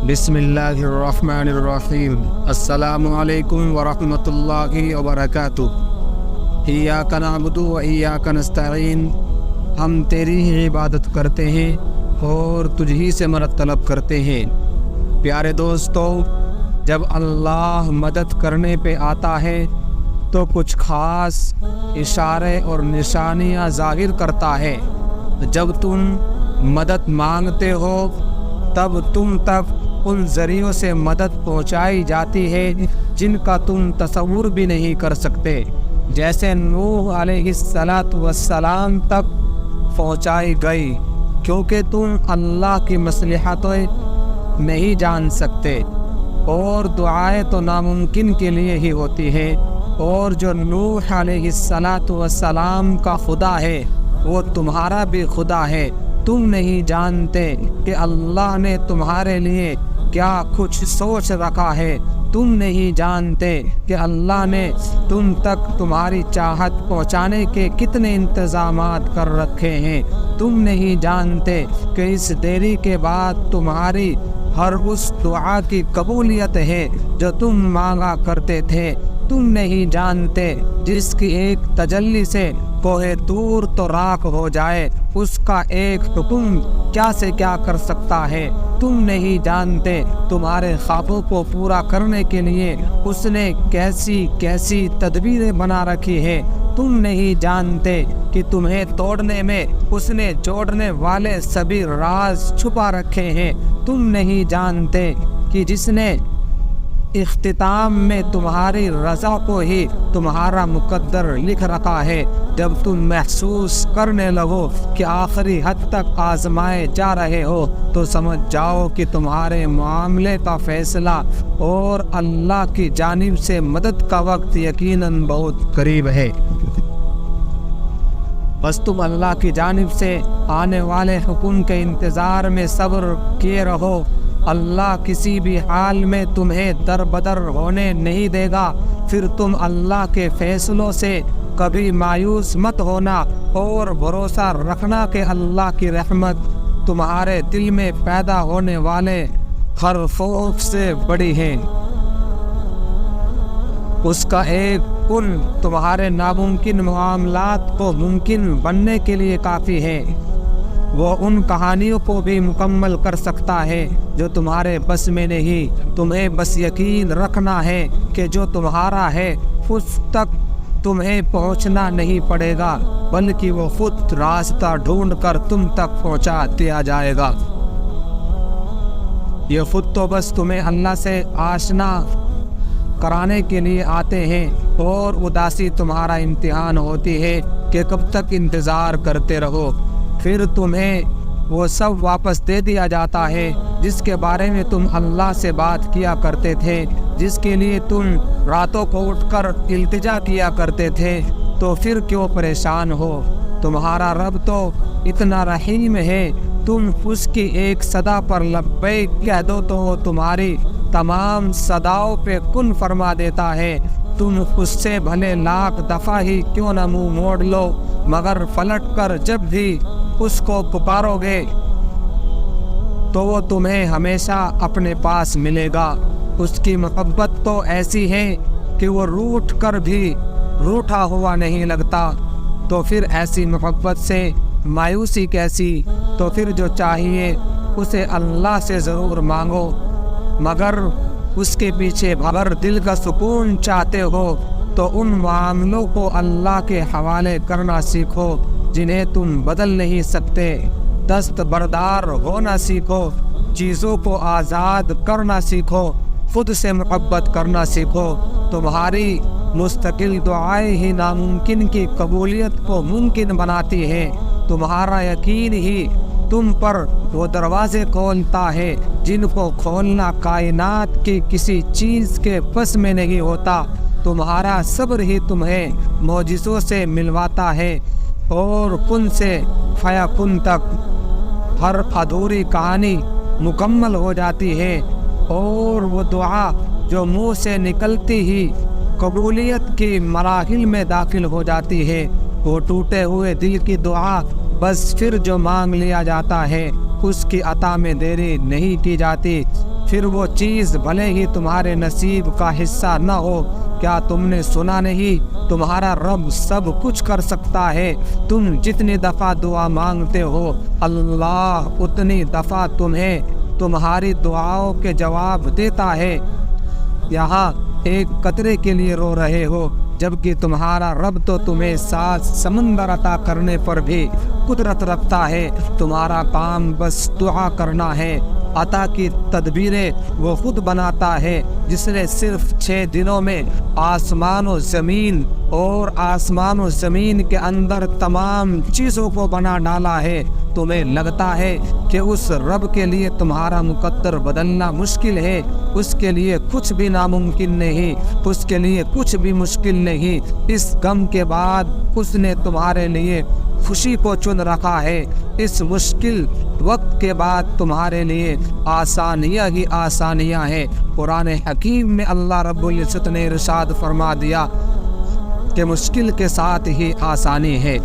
بسم اللہ الرحمن الرحیم۔ السلام علیکم ورحمۃ اللہ وبرکاتہ۔ ایاک نعبد و ایاک نستعین، ہم تیری ہی عبادت کرتے ہیں اور تجھ ہی سے مدد طلب کرتے ہیں۔ پیارے دوستو، جب اللہ مدد کرنے پہ آتا ہے تو کچھ خاص اشارے اور نشانیاں ظاہر کرتا ہے۔ جب تم مدد مانگتے ہو تب تم تک ان ذریعوں سے مدد پہنچائی جاتی ہے جن کا تم تصور بھی نہیں کر سکتے، جیسے نوح علیہ السلام تک پہنچائی گئی، کیونکہ تم اللہ کی مصلحتیں نہیں جان سکتے اور دعائیں تو ناممکن کے لیے ہی ہوتی ہے، اور جو نوح علیہ السلام کا خدا ہے وہ تمہارا بھی خدا ہے۔ تم نہیں جانتے کہ اللہ نے تمہارے لیے کیا کچھ سوچ رکھا ہے، تم نہیں جانتے کہ اللہ نے تم تک تمہاری چاہت پہنچانے کے کتنے انتظامات کر رکھے ہیں، تم نہیں جانتے کہ اس دیری کے بعد تمہاری ہر اس دعا کی قبولیت ہے جو تم مانگا کرتے تھے، تم نہیں جانتے جس کی ایک تجلی سے کوہ طور تو راکھ ہو جائے، اس کا ایک حکم کیا سے کیا کر سکتا ہے، تم نہیں جانتے تمہارے خوابوں کو پورا کرنے کے لیے اس نے کیسی کیسی تدبیریں بنا رکھی ہے، تم نہیں جانتے کہ تمہیں توڑنے میں اس نے جوڑنے والے سبھی راز چھپا رکھے ہیں، تم نہیں جانتے کہ جس نے اختتام میں تمہاری رضا کو ہی تمہارا مقدر لکھ رکھا ہے۔ جب تم محسوس کرنے لگو کہ آخری حد تک آزمائے جا رہے ہو تو سمجھ جاؤ کہ تمہارے معاملے کا فیصلہ اور اللہ کی جانب سے مدد کا وقت یقیناً بہت قریب ہے۔ بس تم اللہ کی جانب سے آنے والے حکم کے انتظار میں صبر کیے رہو۔ اللہ کسی بھی حال میں تمہیں در بدر ہونے نہیں دے گا۔ پھر تم اللہ کے فیصلوں سے کبھی مایوس مت ہونا اور بھروسہ رکھنا کہ اللہ کی رحمت تمہارے دل میں پیدا ہونے والے ہر خوف سے بڑی ہے۔ اس کا ایک کن تمہارے ناممکن معاملات کو ممکن بننے کے لیے کافی ہے۔ وہ ان کہانیوں کو بھی مکمل کر سکتا ہے جو تمہارے بس میں نہیں۔ تمہیں بس یقین رکھنا ہے کہ جو تمہارا ہے اس تک تمہیں پہنچنا نہیں پڑے گا، بلکہ وہ خود راستہ ڈھونڈ کر تم تک پہنچا دیا جائے گا۔ یہ خود تو بس تمہیں اللہ سے آشنا کرانے کے لیے آتے ہیں، اور اداسی تمہارا امتحان ہوتی ہے کہ کب تک انتظار کرتے رہو۔ پھر تمہیں وہ سب واپس دے دیا جاتا ہے جس کے بارے میں تم اللہ سے بات کیا کرتے تھے، جس کے لیے تم راتوں کو اٹھ کر التجا کیا کرتے تھے، تو پھر کیوں پریشان ہو؟ تمہارا رب تو اتنا رحیم ہے، تم اس کی ایک صدا پر لبیک کہہ دو تو وہ تمہاری تمام صداؤں پہ کن فرما دیتا ہے۔ تم اس سے بھلے لاکھ دفعہ ہی کیوں نہ منہ موڑ لو، مگر پلٹ کر جب بھی اس کو پکارو گے تو وہ تمہیں ہمیشہ اپنے پاس ملے گا۔ اس کی محبت تو ایسی ہے کہ وہ روٹھ کر بھی روٹھا ہوا نہیں لگتا، تو پھر ایسی محبت سے مایوسی کیسی؟ تو پھر جو چاہیے اسے اللہ سے ضرور مانگو، مگر اس کے پیچھے اگر دل کا سکون چاہتے ہو تو ان معاملوں کو اللہ کے حوالے کرنا سیکھو جنہیں تم بدل نہیں سکتے۔ دست بردار ہونا سیکھو، چیزوں کو آزاد کرنا سیکھو، خود سے محبت کرنا سیکھو۔ تمہاری مستقل دعائیں ہی ناممکن کی قبولیت کو ممکن بناتی ہیں۔ تمہارا یقین ہی تم پر وہ دروازے کھولتا ہے جن کو کھولنا کائنات کی کسی چیز کے بس میں نہیں ہوتا۔ تمہارا صبر ہی تمہیں معجزوں سے ملواتا ہے، اور کن سے فیکن تک ہر ادھوری کہانی مکمل ہو جاتی ہے، اور وہ دعا جو منہ سے نکلتی ہی قبولیت کی مراحل میں داخل ہو جاتی ہے۔ وہ ٹوٹے ہوئے دل کی دعا بس پھر جو مانگ لیا جاتا ہے اس کی عطا میں دیری نہیں کی جاتی۔ پھر وہ چیز بھلے ہی تمہارے نصیب کا حصہ نہ ہو۔ کیا تم نے سنا نہیں تمہارا رب سب کچھ کر سکتا ہے؟ تم جتنی دفعہ دعا مانگتے ہو اللہ اتنی دفعہ تمہیں تمہاری دعاؤں کے جواب دیتا ہے۔ یہاں ایک قطرے کے لیے رو رہے ہو جبکہ تمہارا رب تو تمہیں 7 سمندر عطا کرنے پر بھی قدرت رکھتا ہے۔ تمہارا کام بس دعا کرنا ہے۔ عطا کی تدبیریں وہ خود بناتا ہے جس نے صرف 6 دنوں میں آسمان و زمین اور آسمان و زمین کے اندر تمام چیزوں کو بنا ڈالا ہے۔ تمہیں لگتا ہے کہ اس رب کے لیے تمہارا مقدر بدلنا مشکل ہے؟ اس کے لیے کچھ بھی ناممکن نہیں، اس کے لیے کچھ بھی مشکل نہیں۔ اس غم کے بعد اس نے تمہارے لیے خوشی کو چن رکھا ہے۔ اس مشکل وقت کے بعد تمہارے لیے آسانیاں ہی آسانیاں ہیں۔ قرآن حکیم میں اللہ رب العزت نے ارشاد فرما دیا کہ مشکل کے ساتھ ہی آسانی ہے۔